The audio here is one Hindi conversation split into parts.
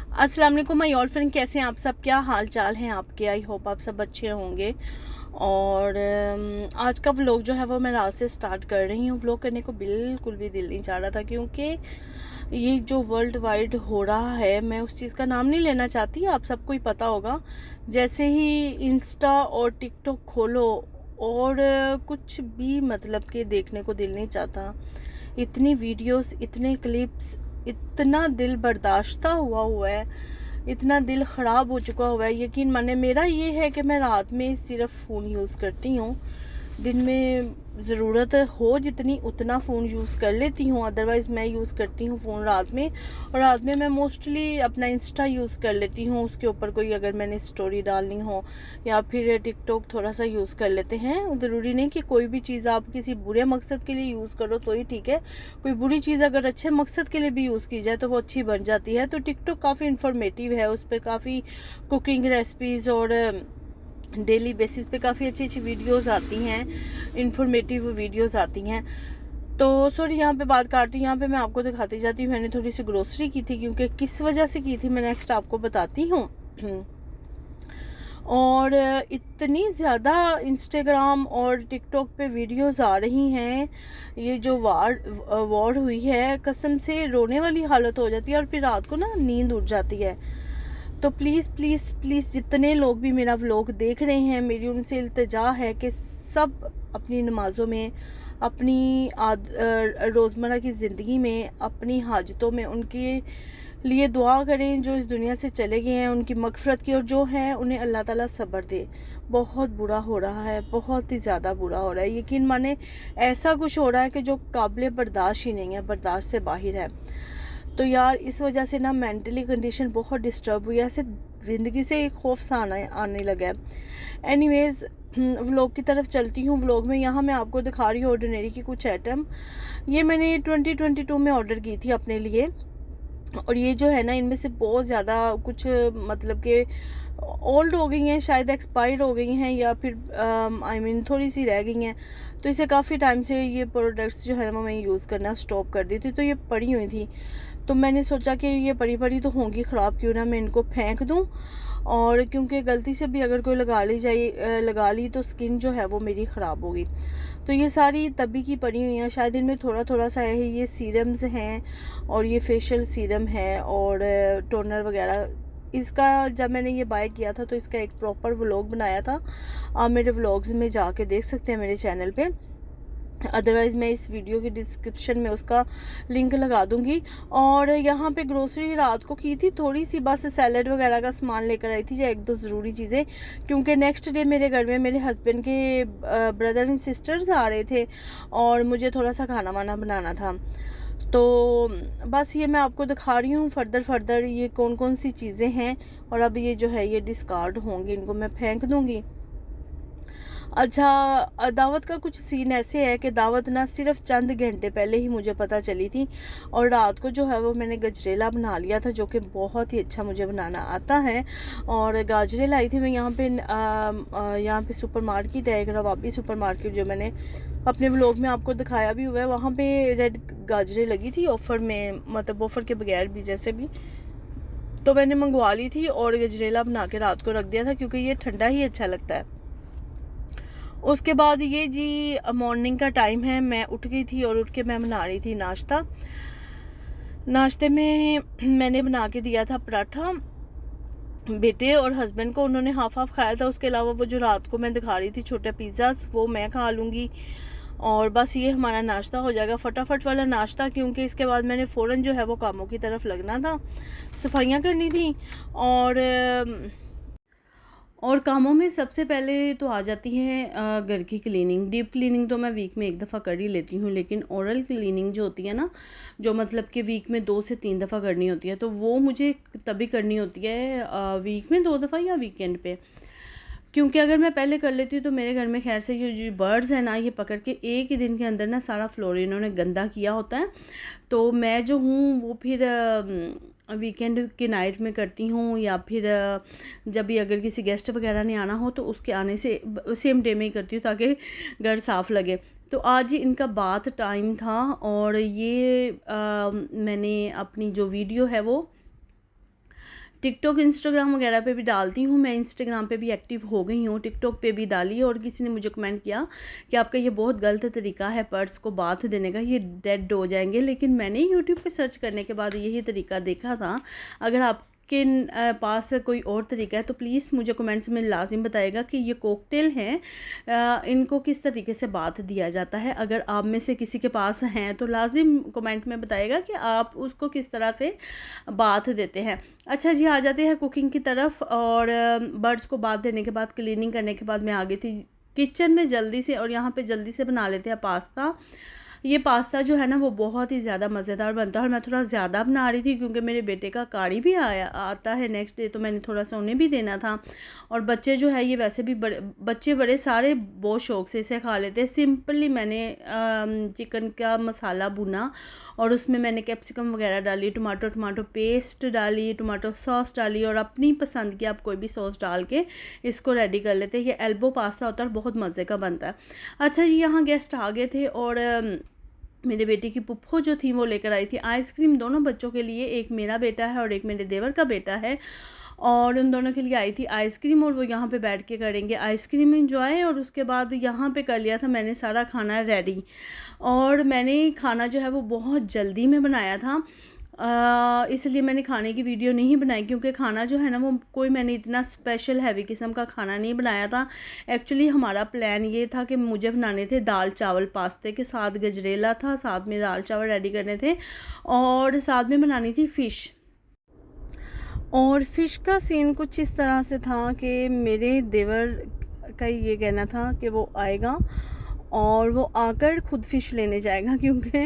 अस्सलाम वालेकुम माय ऑल फ्रेंड, कैसे हैं आप सब? क्या हाल चाल हैं आपके? आई होप आप सब अच्छे होंगे। और आज का व्लॉग जो है वो मैं रात से स्टार्ट कर रही हूँ। व्लॉग करने को बिल्कुल भी दिल नहीं चाह रहा था, क्योंकि ये जो वर्ल्ड वाइड हो रहा है, मैं उस चीज़ का नाम नहीं लेना चाहती, आप सबको ही पता होगा। जैसे ही इंस्टा और टिकटॉक खोलो और कुछ भी मतलब कि देखने को दिल नहीं चाहता। इतनी वीडियोस, इतने क्लिप्स, इतना दिल बर्दाश्ता हुआ है, इतना दिल ख़राब हो चुका हुआ है। यकीन माने, मेरा ये है कि मैं रात में सिर्फ फ़ोन यूज़ करती हूँ। दिन में ज़रूरत हो जितनी उतना फ़ोन यूज़ कर लेती हूँ, अदरवाइज़ मैं यूज़ करती हूँ फ़ोन रात में। और रात में मैं मोस्टली अपना इंस्टा यूज़ कर लेती हूँ, उसके ऊपर कोई अगर मैंने स्टोरी डालनी हो, या फिर टिकटॉक थोड़ा सा यूज़ कर लेते हैं। ज़रूरी नहीं कि कोई भी चीज़ आप किसी बुरे मकसद के लिए यूज़ करो तो ही ठीक है, कोई बुरी चीज़ अगर अच्छे मकसद के लिए भी यूज़ की जाए तो वो अच्छी बन जाती है। तो टिकटॉक काफ़ी इन्फॉर्मेटिव है, उस पर काफ़ी कुकिंग रेसिपीज़ और डेली बेसिस पे काफ़ी अच्छी अच्छी वीडियोस आती हैं, इन्फॉर्मेटिव वीडियोस आती हैं। तो सॉरी, यहाँ पे बात काटती हूँ, यहाँ पे मैं आपको दिखाती जाती हूँ। मैंने थोड़ी सी ग्रोसरी की थी, क्योंकि किस वजह से की थी मैं नेक्स्ट आपको बताती हूँ। और इतनी ज़्यादा इंस्टाग्राम और टिकटॉक पे वीडियोस आ रही हैं, ये जो वॉर हुई है, कसम से रोने वाली हालत हो जाती है, और फिर रात को ना नींद उड़ जाती है। तो प्लीज़ प्लीज़ प्लीज़, जितने लोग भी मेरा व्लॉग देख रहे हैं, मेरी उनसे इल्तिजा है कि सब अपनी नमाज़ों में, अपनी रोज़मर्रा की ज़िंदगी में, अपनी हाजतों में उनके लिए दुआ करें, जो इस दुनिया से चले गए हैं, उनकी मग़फ़िरत की, और जो है उन्हें अल्लाह ताला सब्र दे। बहुत बुरा हो रहा है, बहुत ही ज़्यादा बुरा हो रहा है। यकीन माने, ऐसा कुछ हो रहा है कि जो काबिल बर्दाश्त ही नहीं है, बर्दाश्त से बाहर है। तो यार, इस वजह से ना मेंटली कंडीशन बहुत डिस्टर्ब हुई है, ऐसे ज़िंदगी से एक खौफ सा आने लगा है। एनीवेज़, व्लॉग की तरफ चलती हूँ। व्लॉग में यहाँ मैं आपको दिखा रही हूँ ऑर्डिनरी की कुछ आइटम। ये मैंने 2022 में ऑर्डर की थी अपने लिए, और ये जो है ना, इनमें से बहुत ज़्यादा कुछ मतलब कि ओल्ड हो गई हैं, शायद एक्सपायर हो गई हैं, या फिर आई मीन थोड़ी सी रह गई हैं। तो इसे काफ़ी टाइम से ये प्रोडक्ट्स जो है ना मैं यूज़ करना स्टॉप कर दी थी, तो ये पड़ी हुई थी। तो मैंने सोचा कि ये पड़ी पड़ी तो होंगी ख़राब, क्यों ना मैं इनको फेंक दूँ। और क्योंकि गलती से भी अगर कोई लगा ली तो स्किन जो है वो मेरी ख़राब होगी। तो ये सारी तभी की पड़ी हुई हैं, शायद इनमें थोड़ा थोड़ा सा है। ये सीरम्स हैं, और ये फेशियल सीरम है, और टोनर वगैरह। इसका जब मैंने ये बाय किया था तो इसका एक प्रॉपर व्लॉग बनाया था, आप मेरे व्लॉग्स में जाके देख सकते हैं मेरे चैनल पे। अदरवाइज़ मैं इस वीडियो के डिस्क्रिप्शन में उसका लिंक लगा दूंगी। और यहाँ पे ग्रोसरी रात को की थी थोड़ी सी, बस सैलड वगैरह का सामान लेकर आई थी, या एक दो ज़रूरी चीज़ें, क्योंकि नेक्स्ट डे मेरे घर में मेरे हस्बैंड के ब्रदर एंड सिस्टर्स आ रहे थे, और मुझे थोड़ा सा खाना वाना बनाना था। तो बस ये मैं आपको दिखा रही हूँ फर्दर ये कौन कौन सी चीज़ें हैं। और अब ये जो है ये डिस्कार्ड होंगी, इनको मैं फेंक दूँगी। अच्छा, दावत का कुछ सीन ऐसे है कि दावत ना सिर्फ चंद घंटे पहले ही मुझे पता चली थी, और रात को जो है वो मैंने गजरेला बना लिया था, जो कि बहुत ही अच्छा मुझे बनाना आता है। और गाजरे लाई थी मैं यहाँ पे सुपर मार्केट है एक, रवाबी सुपर मार्केट, जो मैंने अपने व्लॉग में आपको दिखाया भी हुआ है। वहाँ पे रेड गाजरे लगी थी ऑफ़र में, मतलब ऑफ़र के बगैर भी, जैसे भी। तो मैंने मंगवा ली थी और गजरेला बना के रात को रख दिया था, क्योंकि ये ठंडा ही अच्छा लगता है। उसके बाद ये जी मॉर्निंग का टाइम है, मैं उठ गई थी और उठ के मैं बना रही थी नाश्ता। नाश्ते में मैंने बना के दिया था पराठा बेटे और हस्बैंड को, उन्होंने हाफ हाफ खाया था। उसके अलावा वो जो रात को मैं दिखा रही थी छोटे पिज़्ज़ास, वो मैं खा लूँगी। और बस ये हमारा नाश्ता हो जाएगा, फटाफट वाला नाश्ता, क्योंकि इसके बाद मैंने फ़ौरन जो है वो कामों की तरफ लगना था, सफाइयाँ करनी थी। और कामों में सबसे पहले तो आ जाती है घर की क्लीनिंग। डीप क्लीनिंग तो मैं वीक में एक दफ़ा कर ही लेती हूँ, लेकिन ओरल क्लीनिंग जो होती है ना, जो मतलब कि वीक में 2 से 3 दफ़ा करनी होती है, तो वो मुझे तभी करनी होती है वीक में 2 दफ़ा या वीकेंड पे। क्योंकि अगर मैं पहले कर लेती हूँ तो मेरे घर में खैर से ये जो बर्ड्स हैं ना, ये पकड़ के एक ही दिन के अंदर ना सारा फ्लोर इन्होंने गंदा किया होता है। तो मैं जो हूँ वो फिर वीकेंड के नाइट में करती हूँ, या फिर जब भी अगर किसी गेस्ट वगैरह ने आना हो तो उसके आने से सेम डे में ही करती हूँ, ताकि घर साफ़ लगे। तो आज ही इनका बाथ टाइम था, और ये मैंने अपनी जो वीडियो है वो टिकटॉक इंस्टाग्राम वगैरह पे भी डालती हूँ मैं। इंस्टाग्राम पे भी एक्टिव हो गई हूँ, टिकटॉक पे भी डाली। और किसी ने मुझे कमेंट किया कि आपका ये बहुत गलत तरीका है पर्स को बाथ देने का, ये डेड हो जाएंगे। लेकिन मैंने यूट्यूब पे सर्च करने के बाद यही तरीका देखा था। अगर आप के पास कोई और तरीका है तो प्लीज़ मुझे कमेंट्स में लाजिम बताएगा कि ये कॉकटेल हैं, इनको किस तरीके से बाथ दिया जाता है। अगर आप में से किसी के पास हैं तो लाजिम कमेंट में बताएगा कि आप उसको किस तरह से बाथ देते हैं। अच्छा जी, आ जाते हैं कुकिंग की तरफ। और बर्ड्स को बाथ देने के बाद, क्लीनिंग करने के बाद मैं आ गई थी किचन में जल्दी से। और यहाँ पे जल्दी से बना लेते हैं पास्ता। ये पास्ता जो है ना वो बहुत ही ज़्यादा मज़ेदार बनता है। और मैं थोड़ा ज़्यादा बना रही थी क्योंकि मेरे बेटे का गाड़ी भी आता है नेक्स्ट डे, तो मैंने थोड़ा सा उन्हें भी देना था। और बच्चे जो है ये वैसे भी बच्चे बड़े सारे बहुत शौक़ से इसे खा लेते हैं। सिंपली मैंने चिकन का मसाला भुना और उसमें मैंने कैप्सिकम वगैरह डाली, टमाटो पेस्ट डाली, टमाटो सॉस डाली और अपनी पसंद की आप कोई भी सॉस डाल के इसको रेडी कर लेते हैं। ये एल्बो पास्ता होता है और बहुत मज़े का बनता है। अच्छा जी, यहाँ गेस्ट आ गए थे और मेरे बेटे की पुप्पो जो थी वो लेकर आई थी आइसक्रीम दोनों बच्चों के लिए। एक मेरा बेटा है और एक मेरे देवर का बेटा है। और उन दोनों के लिए आई थी आइसक्रीम और वो यहाँ पे बैठ के करेंगे आइसक्रीम एंजॉय। और उसके बाद यहाँ पे कर लिया था मैंने सारा खाना रेडी। और मैंने खाना जो है वो बहुत जल्दी में बनाया था, इसलिए मैंने खाने की वीडियो नहीं बनाई क्योंकि खाना जो है ना वो कोई मैंने इतना स्पेशल हैवी किस्म का खाना नहीं बनाया था। एक्चुअली हमारा प्लान ये था कि मुझे बनाने थे दाल चावल पास्ते के साथ, गजरेला था, साथ में दाल चावल रेडी करने थे और साथ में बनानी थी फ़िश। और फ़िश का सीन कुछ इस तरह से था कि मेरे देवर का ये कहना था कि वो आएगा और वो आकर खुद फ़िश लेने जाएगा क्योंकि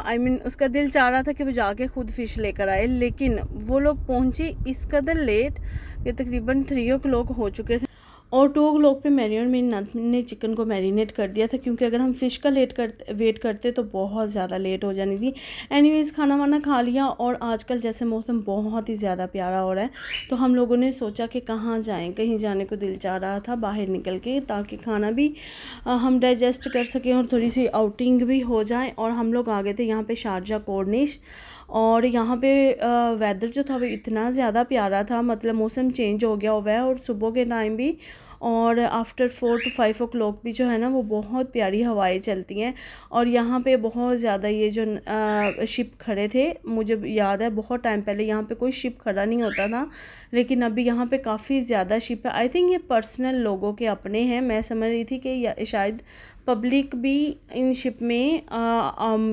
आई मीन उसका दिल चाह रहा था कि वो जाके खुद फ़िश लेकर आए। लेकिन वो लोग पहुँचे इस कदर लेट कि तकरीबन 3 o'clock हो चुके थे। और 2 o'clock पे मेरी और मेरी नंद ने चिकन को मैरिनेट कर दिया था क्योंकि अगर हम फ़िश का वेट करते तो बहुत ज़्यादा लेट हो जानी थी। एनीवेज़ खाना वाना खा लिया और आजकल जैसे मौसम बहुत ही ज़्यादा प्यारा हो रहा है तो हम लोगों ने सोचा कि कहाँ जाएं। कहीं जाने को दिल चाह रहा था बाहर निकल के, ताकि खाना भी हम डाइजेस्ट कर सकें और थोड़ी सी आउटिंग भी हो जाए। और हम लोग आ गए थे यहाँ पर शारजा कॉर्निश। और यहाँ पे वेदर जो था वो इतना ज़्यादा प्यारा था, मतलब मौसम चेंज हो गया हुआ है और सुबह के टाइम भी और आफ्टर 4 to 5 o'clock भी जो है ना वो बहुत प्यारी हवाएं चलती हैं। और यहाँ पे बहुत ज़्यादा ये जो शिप खड़े थे, मुझे याद है बहुत टाइम पहले यहाँ पे कोई शिप खड़ा नहीं होता था, लेकिन अभी यहाँ पे काफ़ी ज़्यादा शिप है। आई थिंक ये पर्सनल लोगों के अपने हैं। मैं समझ रही थी कि शायद पब्लिक भी इन शिप में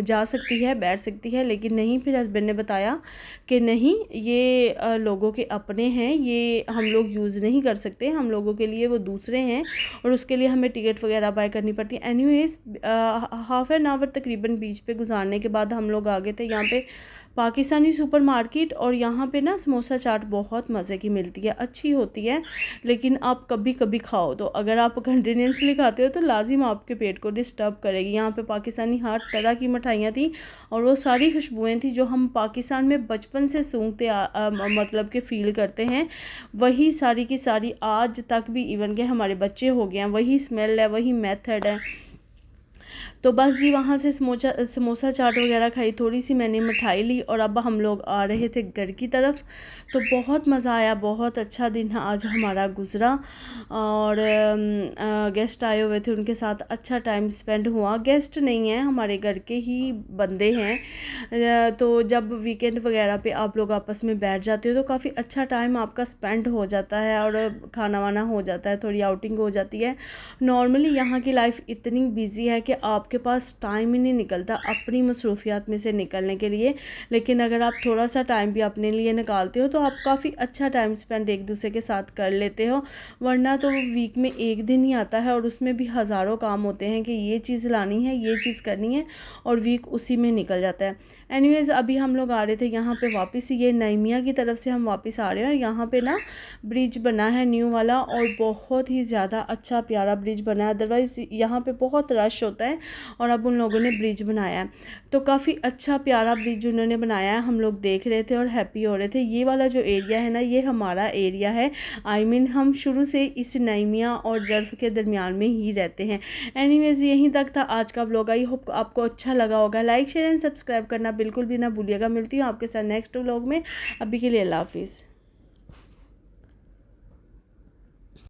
जा सकती है, बैठ सकती है, लेकिन नहीं। फिर हस्बैंड ने बताया कि नहीं, ये लोगों के अपने हैं, ये हम लोग यूज़ नहीं कर सकते, हम लोगों के लिए वो दूसरे हैं और उसके लिए हमें टिकट वगैरह बाय करनी पड़ती है। एनीवेज़ हाफ एन आवर तकरीबन बीच पे गुजारने के बाद हम लोग आ गए थे यहाँ पे पाकिस्तानी सुपरमार्केट। और यहाँ पे ना समोसा चाट बहुत मज़े की मिलती है, अच्छी होती है, लेकिन आप कभी कभी खाओ तो अगर आप कंटिन्यूसली खाते हो तो लाजिम आपके पेट को डिस्टर्ब करेगी। यहाँ पे पाकिस्तानी हर तरह की मिठाइयाँ थी और वो सारी खुशबुएँ थी जो हम पाकिस्तान में बचपन से सूंघते मतलब कि फ़ील करते हैं, वही सारी की सारी आज तक भी, इवन के हमारे बच्चे हो गए हैं, वही स्मेल है, वही मेथड है। तो बस जी वहाँ से समोसा चाट वगैरह खाई, थोड़ी सी मैंने मिठाई ली और अब हम लोग आ रहे थे घर की तरफ। तो बहुत मज़ा आया, बहुत अच्छा दिन आज हमारा गुज़रा और गेस्ट आए हुए थे, उनके साथ अच्छा टाइम स्पेंड हुआ। गेस्ट नहीं हैं, हमारे घर के ही बंदे हैं। तो जब वीकेंड वगैरह पे आप लोग आपस में बैठ जाते हो तो काफ़ी अच्छा टाइम आपका स्पेंड हो जाता है और खाना वाना हो जाता है, थोड़ी आउटिंग हो जाती है। नॉर्मली यहाँ की लाइफ इतनी बिजी है कि आपके पास टाइम ही नहीं निकलता अपनी मसरूफियात में से निकलने के लिए, लेकिन अगर आप थोड़ा सा टाइम भी अपने लिए निकालते हो तो आप काफ़ी अच्छा टाइम स्पेंड एक दूसरे के साथ कर लेते हो। वरना तो वीक में एक दिन ही आता है और उसमें भी हज़ारों काम होते हैं कि ये चीज़ लानी है, ये चीज़ करनी है और वीक उसी में निकल जाता है। एनीवेज़ अभी हम लोग आ रहे थे यहाँ पे वापस, ये नईमिया की तरफ से हम वापस आ रहे हैं और यहाँ पे ना ब्रिज बना है न्यू वाला और बहुत ही ज़्यादा अच्छा प्यारा ब्रिज बना है। अदरवाइज़ यहाँ पे बहुत रश होता है है और अब उन लोगों ने ब्रिज बनाया है। तो काफ़ी अच्छा प्यारा ब्रिज उन्होंने बनाया है, हम लोग देख रहे थे और हैप्पी हो रहे थे। ये वाला जो एरिया है ना, ये हमारा एरिया है। हम शुरू से इस नईमिया और जर्फ के दरमियान में ही रहते हैं। एनीवेज़ यहीं तक था आज का व्लॉग। आई होप आपको अच्छा लगा होगा। लाइक शेयर एंड सब्सक्राइब करना बिल्कुल भी ना भूलिएगा। मिलती हूँ आपके साथ नेक्स्ट व्लॉग में। अभी के लिए अल्लाह हाफिज़।